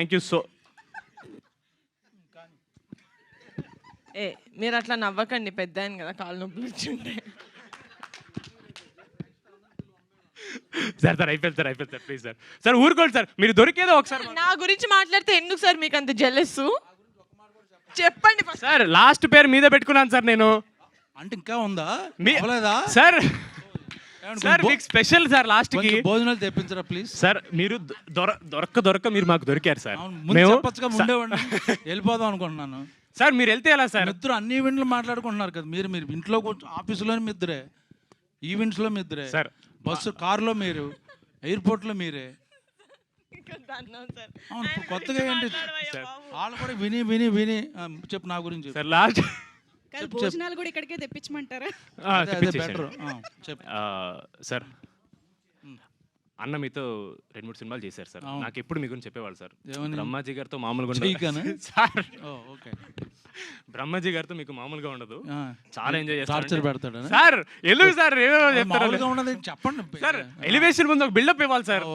Thank you so. మీరు అట్లా నవ్వకండి, పెద్ద ఆయన కదా, కాళ్ళు నొప్పులు వచ్చిండే. సార్ అయిపోయింది సార్ ప్లీజ్ సార్. సార్ ఊరుకోండి సార్, మీరు దొరికేదో ఒకసారి. నా గురించి మాట్లాడితే ఎందుకు సార్ మీకు అంత జెలస్? చెప్పండి సార్. లాస్ట్ పేరు మీద పెట్టుకున్నాను సార్ నేను. అంటే ఇంకా ఉందా సార్? సార్ మీకు స్పెషల్ సార్ లాస్ట్ కి భోజనాలు తెప్పించరా ప్లీజ్. సార్ మీరు దొరక్క మీరు మాకు దొరికారు సార్. వెళ్ళిపోదాం అనుకుంటున్నాను సార్. మీరు వెళ్తే ఎలా సార్? ఇద్దరు అన్ని ఈవెంట్లు మాట్లాడుకుంటున్నారు కదా. మీరు ఇంట్లో ఆఫీసులో మిద్దరే, ఈవెంట్స్ లో మిద్దరే సార్, బస్సు కారులో మీరు, ఎయిర్పోర్ట్ లో మీరే. కొత్తగా ఏంటి వాళ్ళు కూడా విని విని విని చెప్పు నా గురించి సార్. లాస్ట్ భోజనాలు కూడా ఇక్కడికే తెప్పించమంటారా? Better sir. అన్న మీతో 2-3 సినిమాలు చేశారు సార్. నాకు ఎప్పుడు మీ గురించి చెప్పేవాళ్ళు సార్. బ్రహ్మాజీ గారితో మామూలుగా సార్. బ్రహ్మాజీ గారితో మీకు మామూలుగా ఉండదు, చాలా ఎంజాయ్ చేస్తారు సార్. ఎందుకు సార్ చెప్తారు? చెప్పండి సార్ ఎలివేషన్ ముందు ఒక బిల్డప్ ఇవ్వాలి సార్.